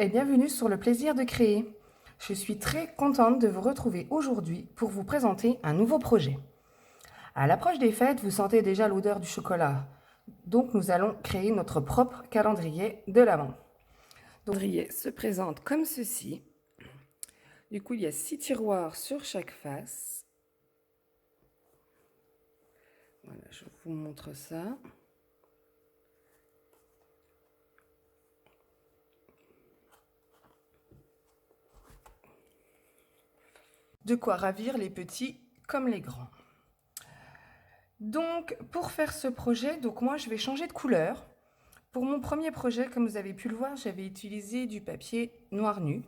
et bienvenue sur le plaisir de créer. Je suis très contente de vous retrouver aujourd'hui pour vous présenter un nouveau projet. À l'approche des fêtes, vous sentez déjà l'odeur du chocolat. Donc nous allons créer notre propre calendrier de l'Avent. Le calendrier se présente comme ceci. Du coup, il y a 6 tiroirs sur chaque face. Voilà, je vous montre ça. De quoi ravir les petits comme les grands. Donc, pour faire ce projet, moi je vais changer de couleur. Pour mon premier projet, comme vous avez pu le voir, j'avais utilisé du papier noir nu.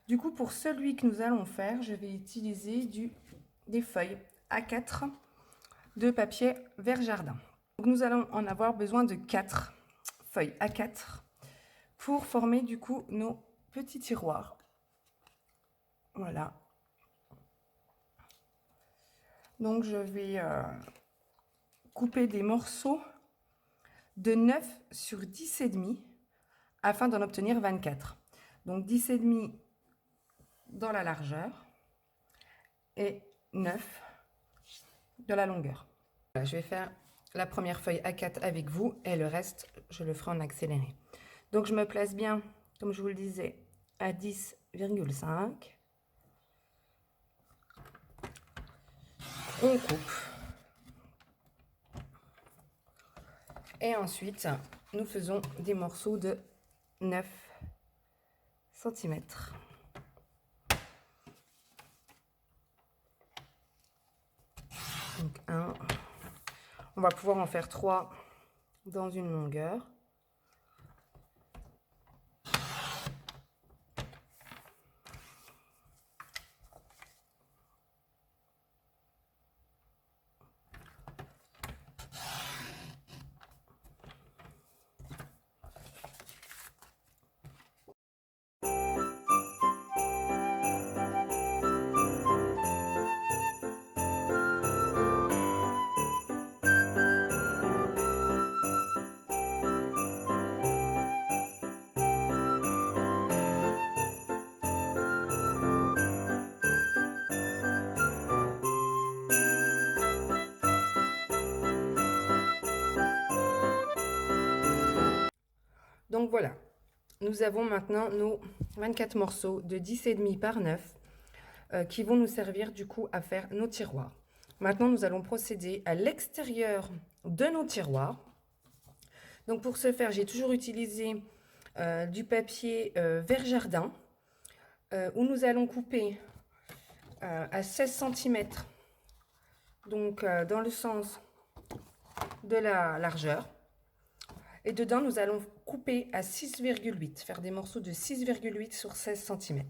Du coup, pour celui que nous allons faire, je vais utiliser des feuilles A4 de papier vert jardin. Donc, nous allons en avoir besoin de 4 feuilles A4 pour former du coup nos petits tiroirs. Voilà. Donc, je vais couper des morceaux de 9 sur 10,5 afin d'en obtenir 24. Donc 10,5 dans la largeur et 9 de la longueur. Voilà, je vais faire la première feuille A4 avec vous et le reste, je le ferai en accéléré. Donc je me place bien, comme je vous le disais, à 10,5. On coupe. Et ensuite, nous faisons des morceaux de 9 cm. Donc 1. On va pouvoir en faire 3 dans une longueur. Donc voilà, nous avons maintenant nos 24 morceaux de 10,5 par 9 qui vont nous servir du coup à faire nos tiroirs. Maintenant, nous allons procéder à l'extérieur de nos tiroirs. Donc pour ce faire, j'ai toujours utilisé du papier vert jardin où nous allons couper à 16 cm, donc dans le sens de la largeur. Et dedans, nous allons couper à 6,8, faire des morceaux de 6,8 sur 16 cm.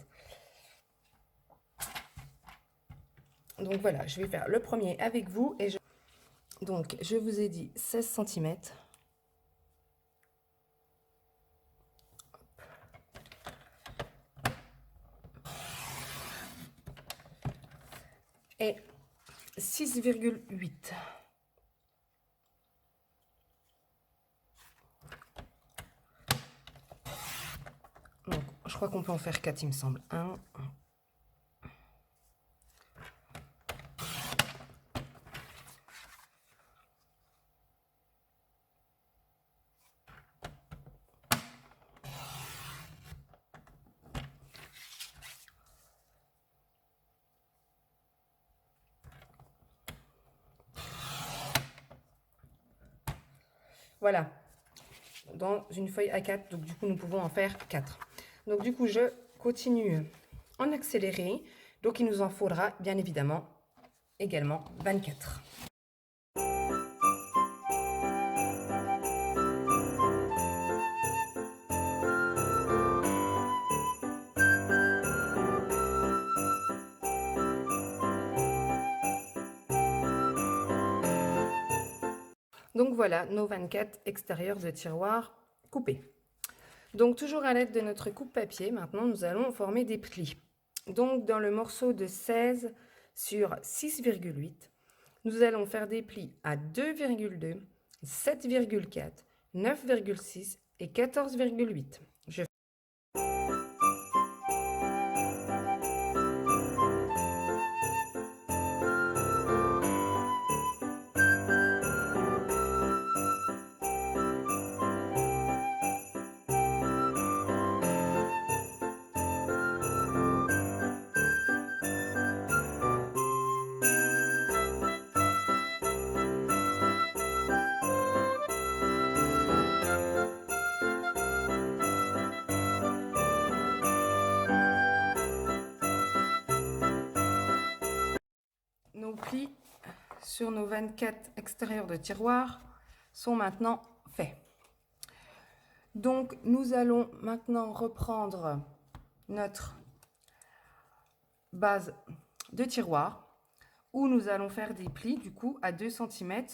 Donc voilà, je vais faire le premier avec vous. Donc, je vous ai dit 16 cm. Et 6,8. Donc, je crois qu'on peut en faire 4, il me semble. 1. Voilà, dans une feuille A4, donc du coup nous pouvons en faire 4. Donc du coup je continue en accéléré, donc il nous en faudra bien évidemment également 24. Donc voilà nos 24 extérieurs de tiroirs coupés. Donc toujours à l'aide de notre coupe-papier, maintenant nous allons former des plis. Donc dans le morceau de 16 sur 6,8, nous allons faire des plis à 2,2, 7,4, 9,6 et 14,8. plis sur nos 24 extérieurs de tiroir sont maintenant faits. Donc, nous allons maintenant reprendre notre base de tiroir où nous allons faire des plis du coup à 2 cm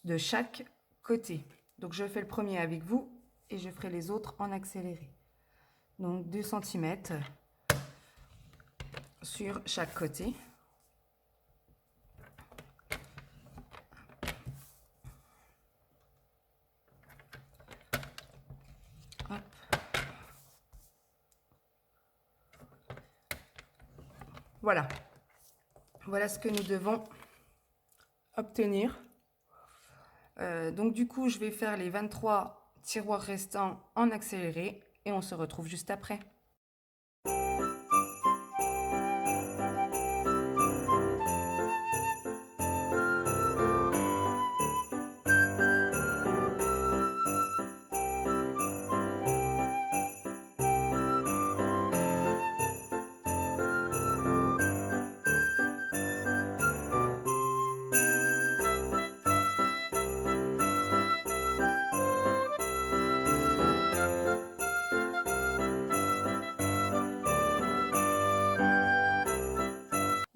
de chaque côté. Donc, je fais le premier avec vous et je ferai les autres en accéléré. Donc, 2 cm sur chaque côté. Hop. Voilà. Voilà ce que nous devons obtenir. Donc du coup, je vais faire les 23 tiroirs restants en accéléré et on se retrouve juste après.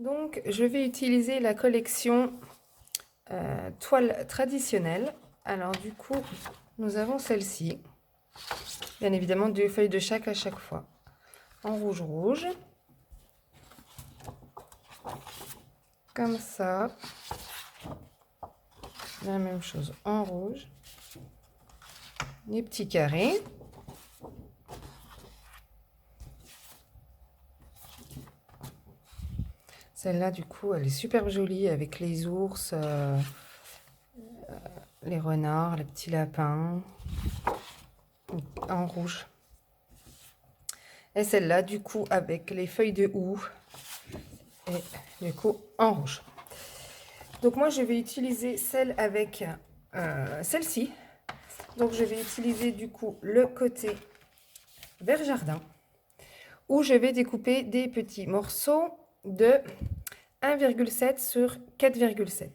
Donc, je vais utiliser la collection toile traditionnelle. Alors, du coup, nous avons celle-ci. Bien évidemment, 2 feuilles de chaque à chaque fois. En rouge. Comme ça. La même chose en rouge. Les petits carrés. Celle-là, du coup, elle est super jolie avec les ours, les renards, les petits lapins, en rouge. Et celle-là, du coup, avec les feuilles de houx, et du coup, en rouge. Donc, moi, je vais utiliser celle avec celle-ci. Donc, je vais utiliser, du coup, le côté vert jardin, où je vais découper des petits morceaux de 1,7 sur 4,7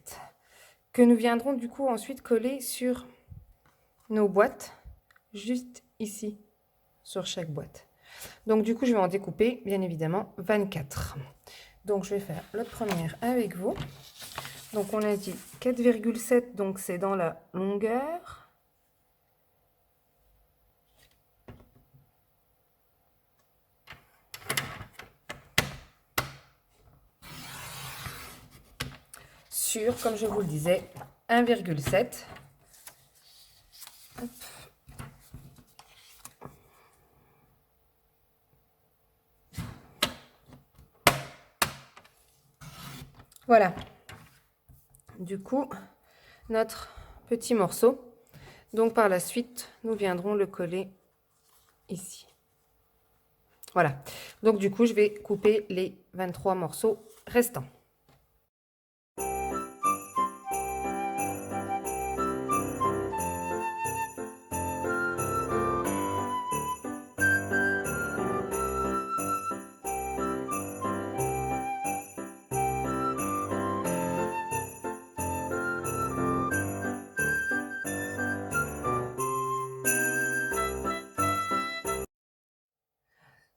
que nous viendrons du coup ensuite coller sur nos boîtes, juste ici, sur chaque boîte. Donc du coup, je vais en découper, bien évidemment, 24. Donc je vais faire la première avec vous. Donc on a dit 4,7, donc c'est dans la longueur. Sur, comme je vous le disais, 1,7. Voilà. Du coup, notre petit morceau. Donc par la suite, nous viendrons le coller ici. Voilà. Donc du coup, je vais couper les 23 morceaux restants.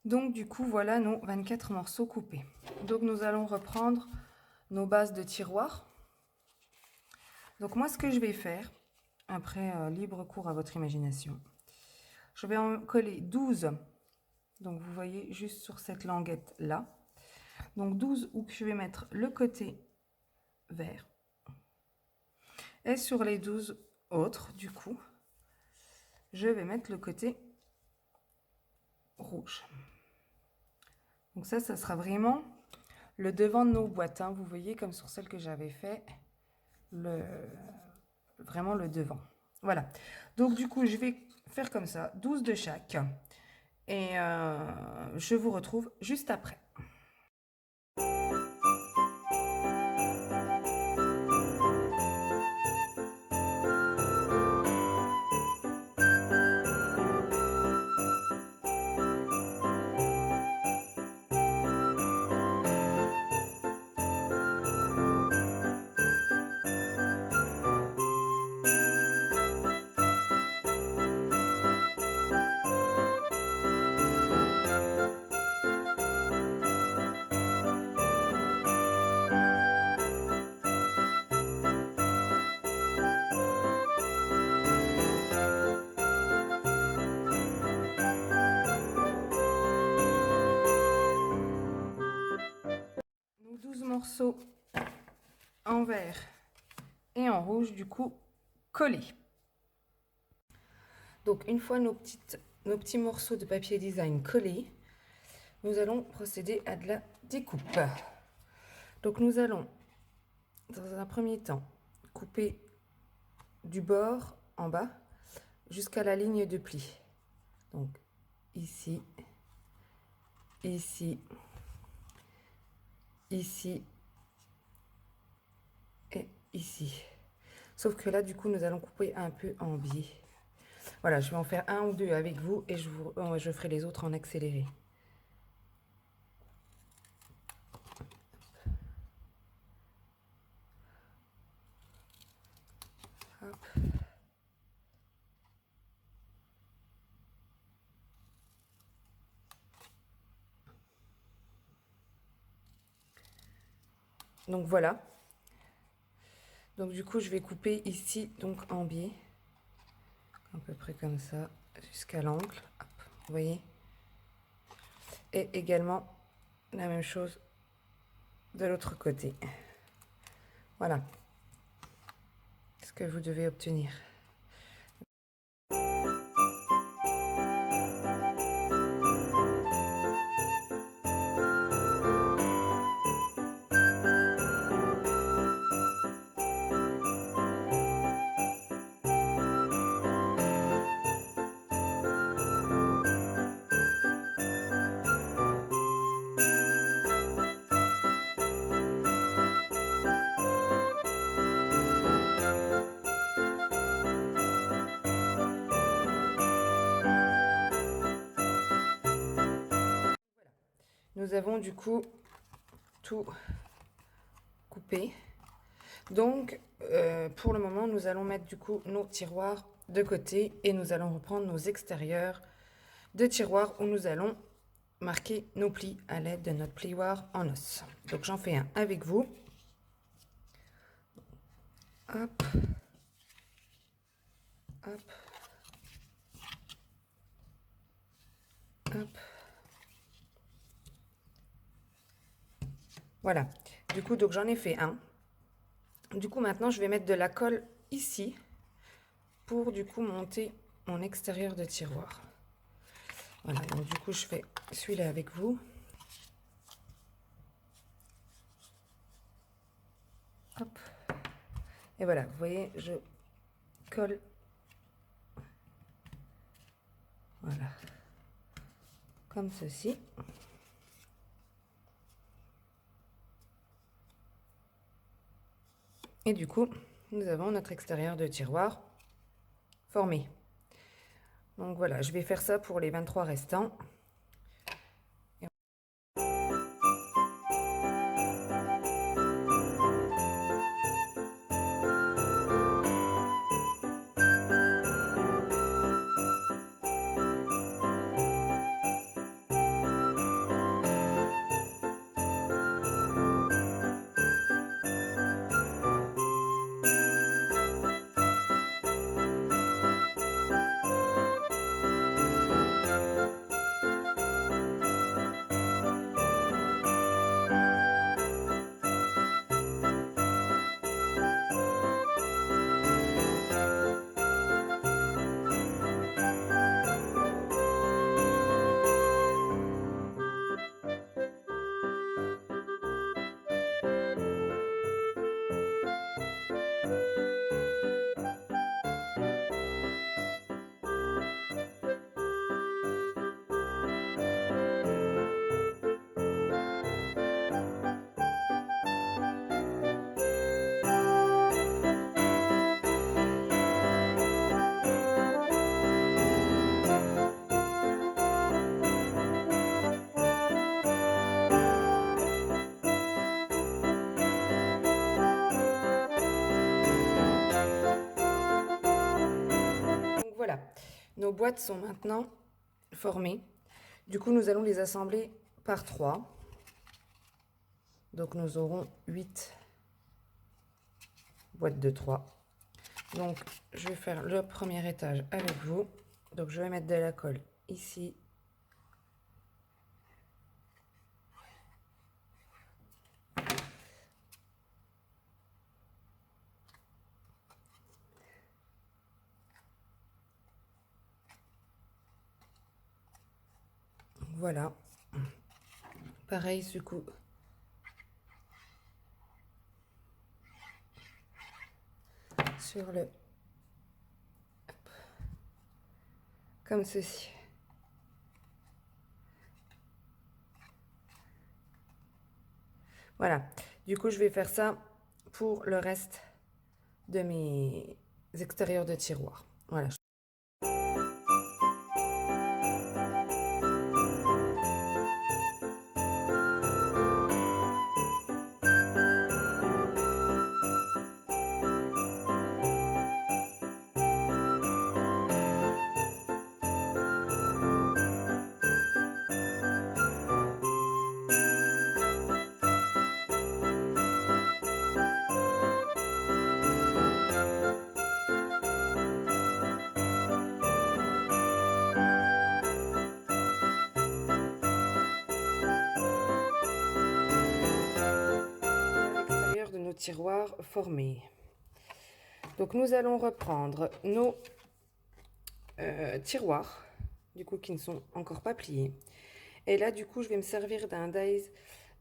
Donc du coup, voilà nos 24 morceaux coupés. Donc nous allons reprendre nos bases de tiroir. Donc moi, ce que je vais faire, après libre cours à votre imagination, je vais en coller 12. Donc vous voyez juste sur cette languette là. Donc 12 où je vais mettre le côté vert. Et sur les 12 autres, du coup, je vais mettre le côté rouge. Donc ça sera vraiment le devant de nos boîtes. Hein. Vous voyez, comme sur celle que j'avais fait, vraiment le devant. Voilà. Donc du coup, je vais faire comme ça, 12 de chaque. Et je vous retrouve juste après. morceaux en vert et en rouge, du coup, collés. Donc, une fois nos petits morceaux de papier design collés, nous allons procéder à de la découpe. Donc, nous allons, dans un premier temps, couper du bord en bas jusqu'à la ligne de pli. Donc, ici, ici, ici et ici. Sauf que là, du coup, nous allons couper un peu en biais. Voilà, je vais en faire un ou deux avec vous et je ferai les autres en accéléré. Hop. Donc voilà. Donc du coup, je vais couper ici donc en biais, à peu près comme ça, jusqu'à l'angle. Vous voyez. Et également la même chose de l'autre côté. Voilà ce que vous devez obtenir. Nous avons du coup tout coupé. Donc, pour le moment, nous allons mettre du coup nos tiroirs de côté et nous allons reprendre nos extérieurs de tiroirs où nous allons marquer nos plis à l'aide de notre plioir en os. Donc, j'en fais un avec vous. Hop. Hop. Hop. Voilà. Du coup, donc j'en ai fait un. Du coup, maintenant, je vais mettre de la colle ici pour du coup monter mon extérieur de tiroir. Voilà, donc du coup, je fais celui-là avec vous. Hop. Et voilà, vous voyez, je colle. Voilà. Comme ceci. Et du coup, nous avons notre extérieur de tiroir formé. Donc voilà, je vais faire ça pour les 23 restants. Voilà, nos boîtes sont maintenant formées. Du coup, nous allons les assembler par 3. Donc, nous aurons 8 boîtes de 3. Donc, je vais faire le premier étage avec vous. Donc, je vais mettre de la colle ici. Voilà. Pareil, ce coup. Sur le... Hop. Comme ceci. Voilà. Du coup, je vais faire ça pour le reste de mes extérieurs de tiroir. Voilà. L'extérieur de nos tiroirs formés. Donc nous allons reprendre nos tiroirs, du coup qui ne sont encore pas pliés. Et là du coup je vais me servir d'un dies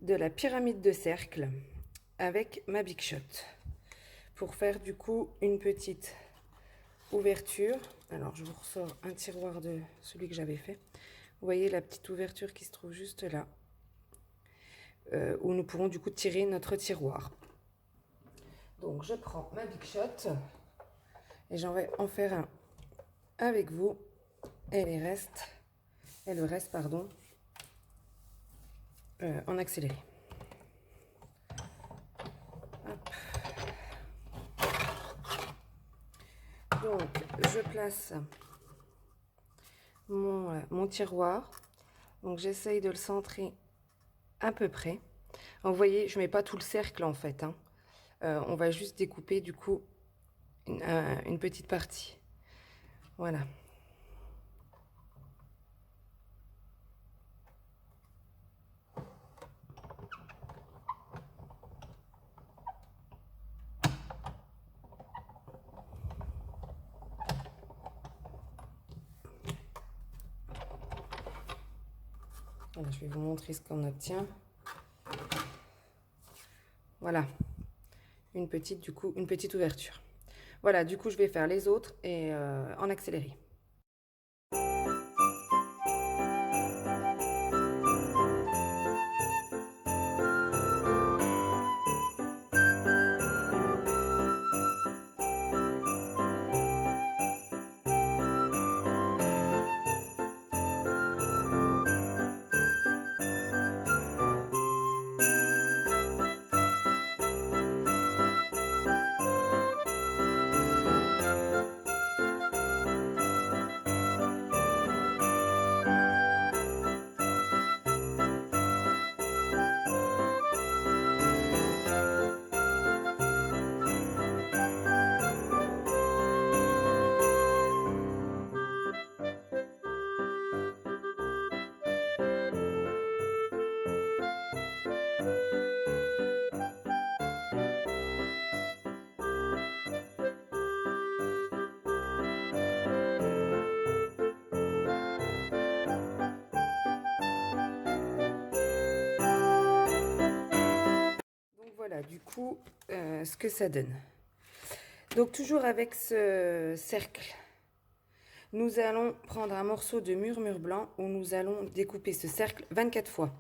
de la pyramide de cercle avec ma Big Shot pour faire du coup une petite ouverture. Alors je vous ressors un tiroir de celui que j'avais fait. Vous voyez la petite ouverture qui se trouve juste là, où nous pourrons du coup tirer notre tiroir. Donc je prends ma Big Shot et j'en vais en faire un avec vous et le reste pardon, en accéléré. Hop. Donc je place mon tiroir, donc j'essaye de le centrer à peu près. Donc, vous voyez, je mets pas tout le cercle en fait, hein. On va juste découper du coup une petite partie. Voilà. Voilà, je vais vous montrer ce qu'on obtient. Voilà, une petite ouverture. Voilà, du coup, je vais faire les autres et en accéléré. Voilà, du coup, ce que ça donne. Donc, toujours avec ce cercle, nous allons prendre un morceau de murmure blanc où nous allons découper ce cercle 24 fois.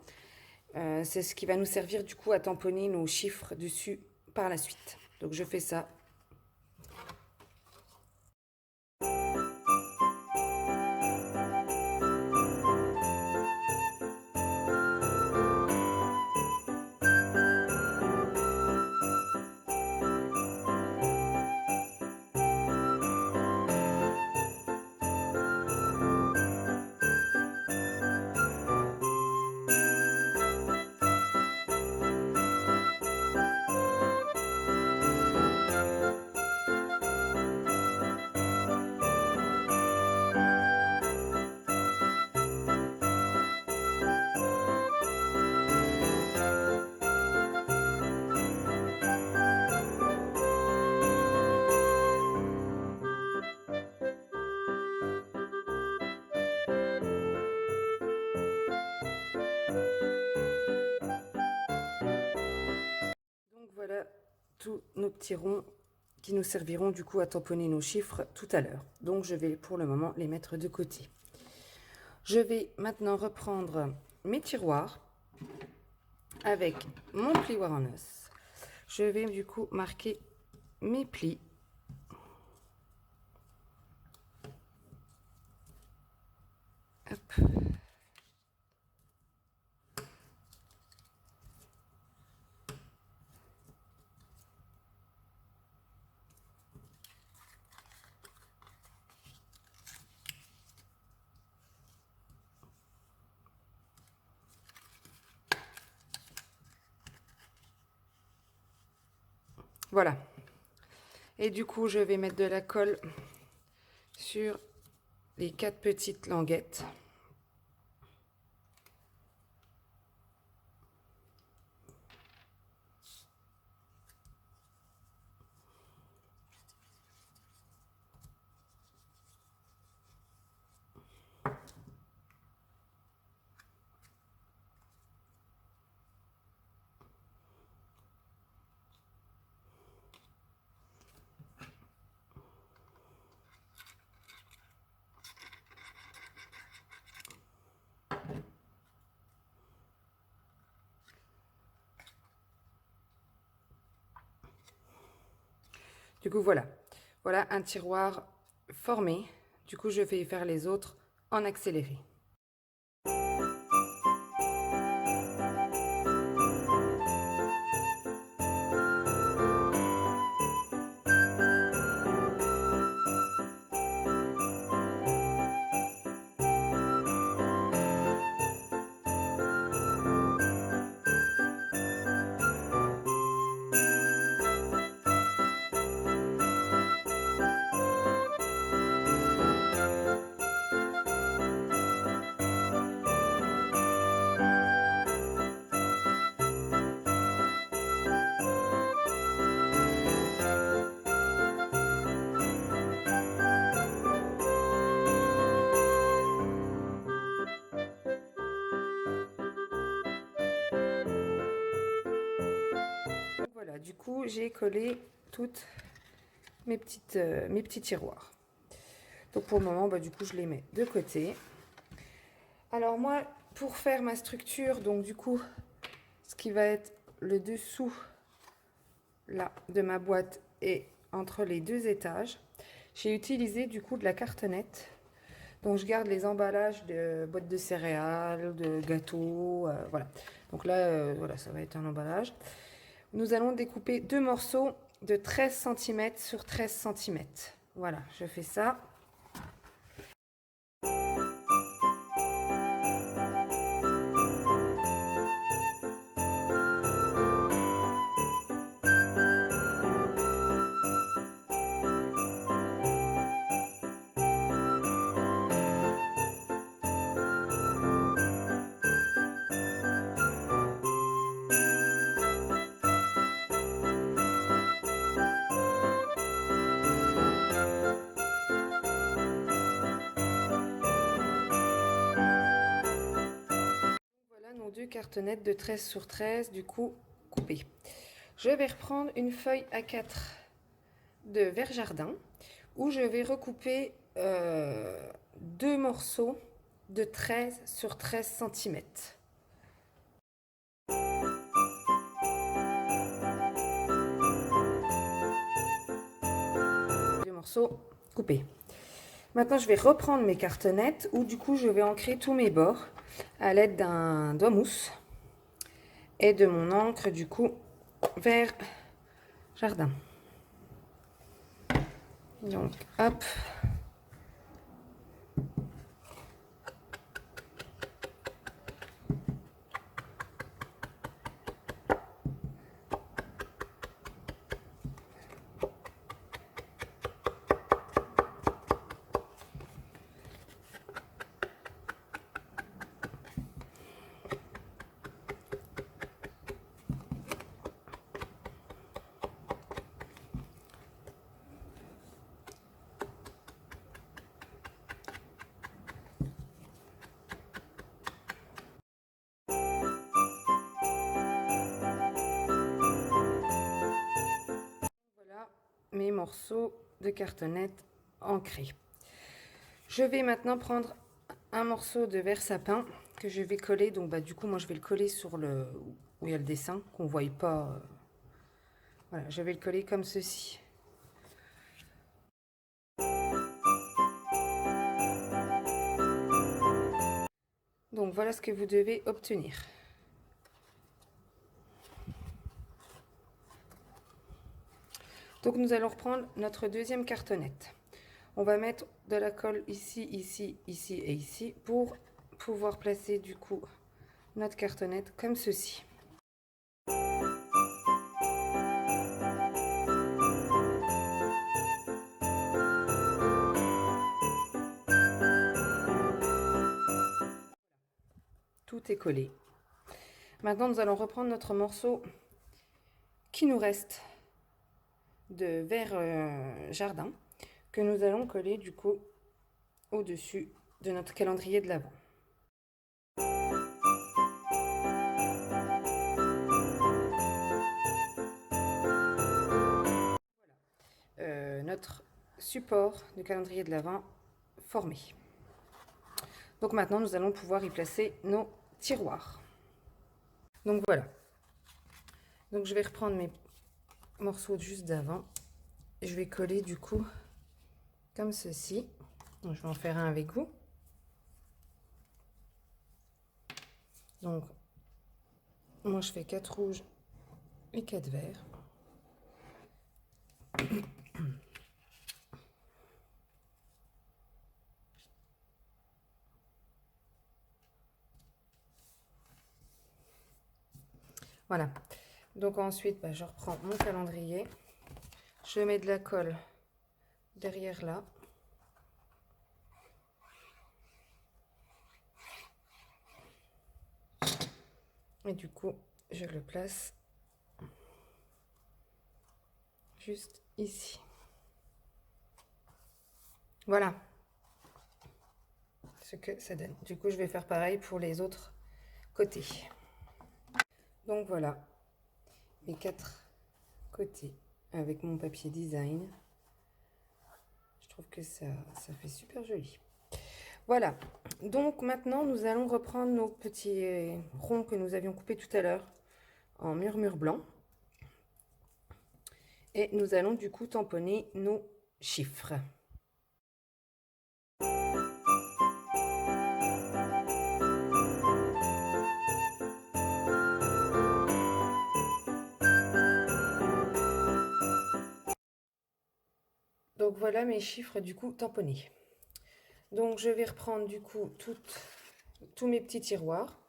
C'est ce qui va nous servir du coup à tamponner nos chiffres dessus par la suite. Donc, je fais ça. tous nos petits ronds qui nous serviront du coup à tamponner nos chiffres tout à l'heure. Donc je vais pour le moment les mettre de côté. Je vais maintenant reprendre mes tiroirs avec mon plioir en os. Je vais du coup marquer mes plis. Hop. Voilà. Et du coup, je vais mettre de la colle sur les 4 petites languettes. Du coup, voilà. Voilà un tiroir formé. Du coup, je vais faire les autres en accéléré. Voilà, du coup, j'ai collé toutes mes petits tiroirs. Donc pour le moment, du coup, je les mets de côté. Alors moi, pour faire ma structure, donc du coup, ce qui va être le dessous là de ma boîte et entre les 2 étages, j'ai utilisé du coup de la cartonnette. Donc je garde les emballages de boîtes de céréales, de gâteaux, voilà. Donc là, voilà, ça va être un emballage. Nous allons découper 2 morceaux de 13 cm sur 13 cm. Voilà, je fais ça. Nos 2 cartonnettes de 13 sur 13 du coup coupées. Je vais reprendre une feuille A4 de verre jardin où je vais recouper 2 morceaux de 13 sur 13 cm. 2 morceaux coupés. Maintenant, je vais reprendre mes cartonnettes où du coup, je vais ancrer tous mes bords à l'aide d'un doigt mousse et de mon encre du coup vert jardin. Donc, hop. mes morceaux de cartonnette ancrés. Je vais maintenant prendre un morceau de verre sapin que je vais coller. Donc du coup moi je vais le coller sur le où il y a le dessin, qu'on ne voie pas. Voilà, je vais le coller comme ceci. Donc voilà ce que vous devez obtenir. Donc nous allons reprendre notre deuxième cartonnette. On va mettre de la colle ici, ici, ici et ici pour pouvoir placer du coup notre cartonnette comme ceci. Tout est collé. Maintenant nous allons reprendre notre morceau qui nous reste de verre jardin que nous allons coller du coup au-dessus de notre calendrier de l'Avent. Notre support de calendrier de l'Avent formé. Donc maintenant nous allons pouvoir y placer nos tiroirs. Donc voilà. Donc je vais reprendre mes morceaux juste d'avant. Je vais coller du coup comme ceci. Donc, je vais en faire un avec vous. Donc moi je fais 4 rouges et 4 verts. Voilà. Donc ensuite, je reprends mon calendrier. Je mets de la colle derrière là. Et du coup, je le place juste ici. Voilà ce que ça donne. Du coup, je vais faire pareil pour les autres côtés. Donc voilà mes 4 côtés avec mon papier design. Je trouve que ça fait super joli. Voilà, donc maintenant nous allons reprendre nos petits ronds que nous avions coupés tout à l'heure en murmure blanc. Et nous allons du coup tamponner nos chiffres. Donc voilà mes chiffres du coup tamponnés. Donc je vais reprendre du coup tous mes petits tiroirs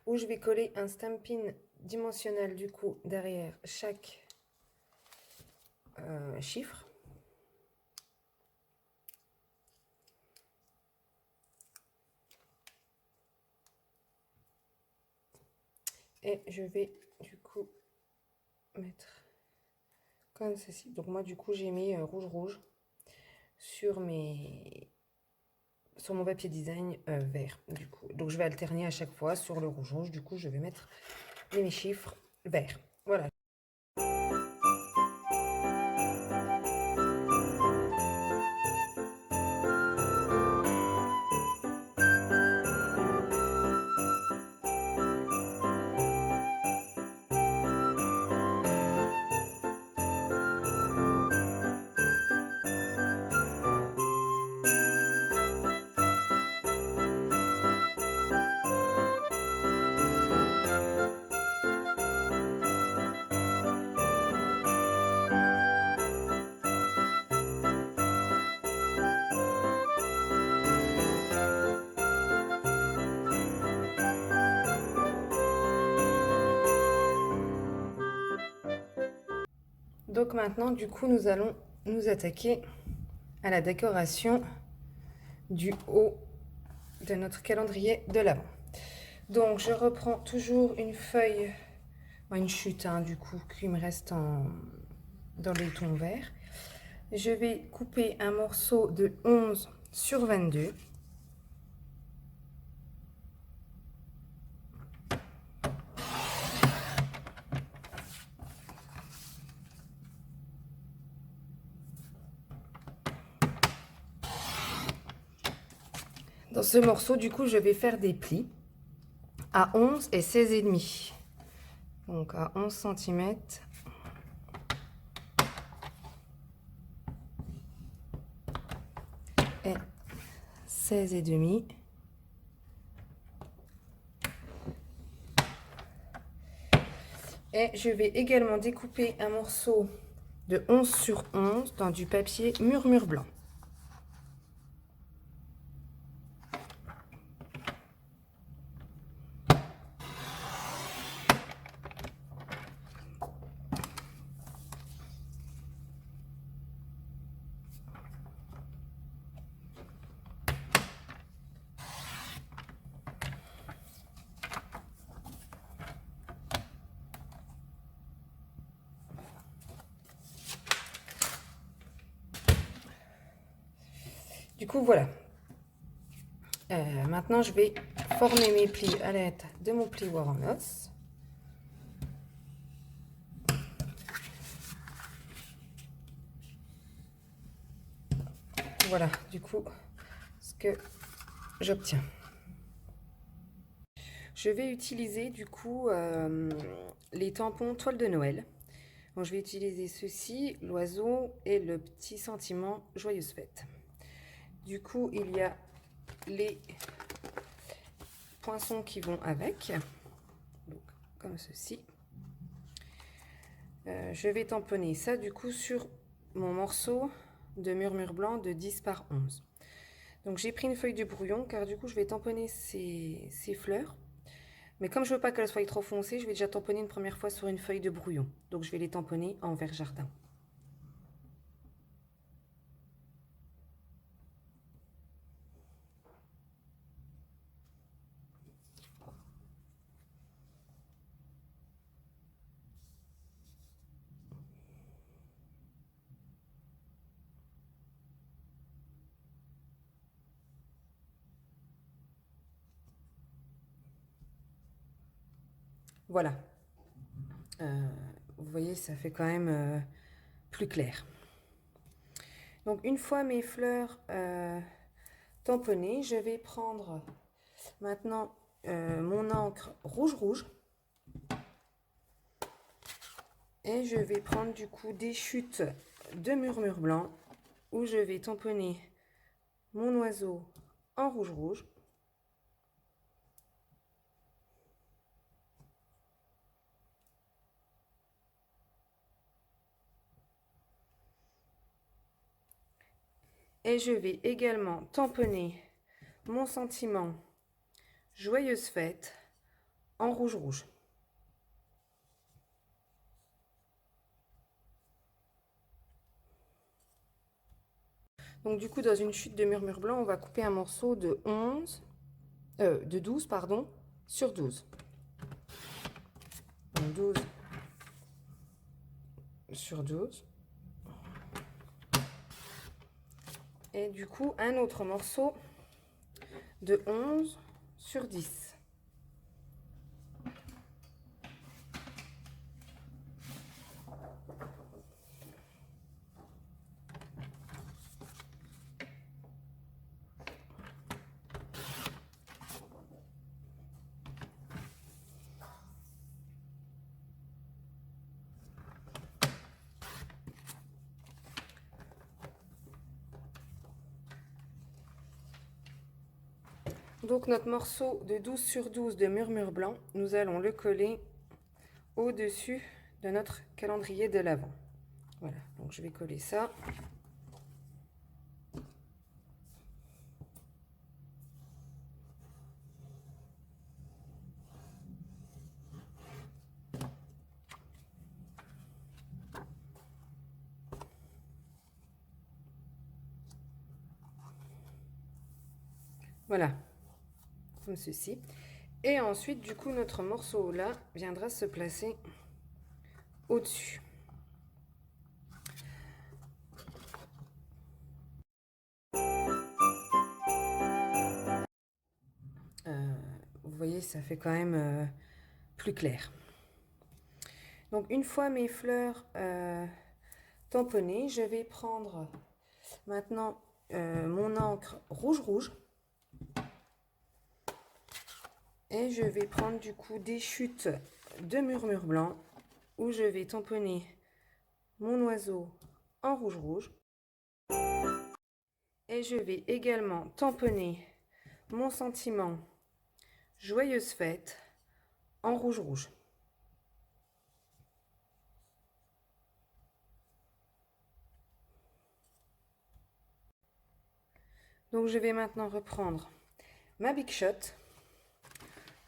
où je vais coller un stampin dimensionnel du coup derrière chaque chiffre. Et je vais du coup mettre comme ceci. Donc moi du coup j'ai mis rouge sur mon papier design vert du coup. Donc je vais alterner à chaque fois sur le rouge. Du coup je vais mettre mes chiffres verts. Voilà. Donc maintenant, du coup, nous allons nous attaquer à la décoration du haut de notre calendrier de l'Avent. Donc, je reprends toujours une feuille, une chute, du coup, qui me reste dans les tons verts. Je vais couper un morceau de 11 sur 22. Dans ce morceau, du coup, je vais faire des plis à 11 et 16,5. Donc à 11 cm. Et 16,5. Et je vais également découper un morceau de 11 sur 11 dans du papier murmure blanc. Du coup, voilà. Maintenant, je vais former mes plis à l'aide de mon plioir en os. Voilà, du coup, ce que j'obtiens. Je vais utiliser, du coup, les tampons toile de Noël. Donc, je vais utiliser ceci, l'oiseau et le petit sentiment joyeuse fête. Du coup, il y a les poinçons qui vont avec, donc comme ceci. Je vais tamponner ça du coup sur mon morceau de murmure blanc de 10 par 11. Donc j'ai pris une feuille de brouillon car du coup je vais tamponner ces fleurs. Mais comme je veux pas qu'elles soient trop foncées, je vais déjà tamponner une première fois sur une feuille de brouillon. Donc je vais les tamponner en vert jardin. Voilà. Vous voyez, ça fait quand même plus clair. Donc une fois mes fleurs tamponnées, je vais prendre maintenant mon encre rouge et je vais prendre du coup des chutes de murmure blanc où je vais tamponner mon oiseau en rouge. Et je vais également tamponner mon sentiment joyeuse fête en rouge. Donc du coup, dans une chute de murmure blanc, on va couper un morceau de 12 pardon, sur 12. Donc 12 sur 12. Et du coup, un autre morceau de 11 sur 10. Donc notre morceau de 12 sur 12 de murmure blanc, nous allons le coller au-dessus de notre calendrier de l'Avent. Voilà, donc je vais coller ça. Voilà, comme ceci. Et ensuite, du coup, notre morceau là viendra se placer au-dessus. Vous voyez, ça fait quand même plus clair. Donc une fois mes fleurs tamponnées, je vais prendre maintenant mon encre rouge Et je vais prendre du coup des chutes de murmure blanc où je vais tamponner mon oiseau en rouge. Et je vais également tamponner mon sentiment joyeuse fête en rouge. Donc je vais maintenant reprendre ma Big Shot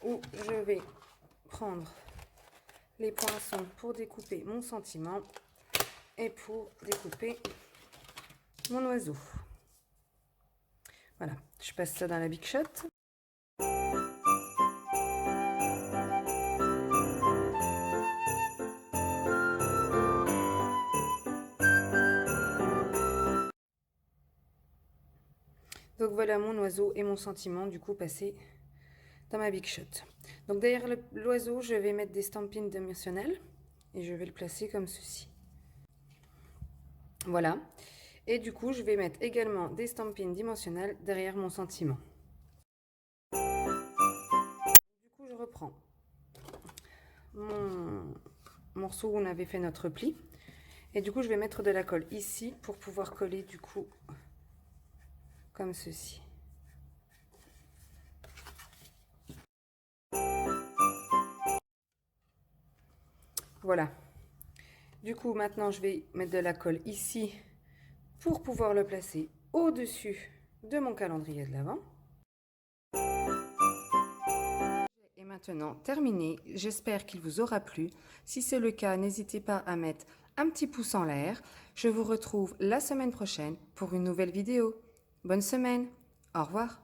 où je vais prendre les poinçons pour découper mon sentiment et pour découper mon oiseau. Voilà, je passe ça dans la Big Shot. Donc voilà mon oiseau et mon sentiment du coup passé dans ma Big Shot. Donc derrière l'oiseau, je vais mettre des stampines dimensionnelles et je vais le placer comme ceci. Voilà. Et du coup, je vais mettre également des stampines dimensionnelles derrière mon sentiment. Du coup, je reprends mon morceau où on avait fait notre pli. Et du coup, je vais mettre de la colle ici pour pouvoir coller du coup comme ceci. Voilà. Du coup, maintenant, je vais mettre de la colle ici pour pouvoir le placer au-dessus de mon calendrier de l'Avent. Et maintenant, terminé. J'espère qu'il vous aura plu. Si c'est le cas, n'hésitez pas à mettre un petit pouce en l'air. Je vous retrouve la semaine prochaine pour une nouvelle vidéo. Bonne semaine. Au revoir.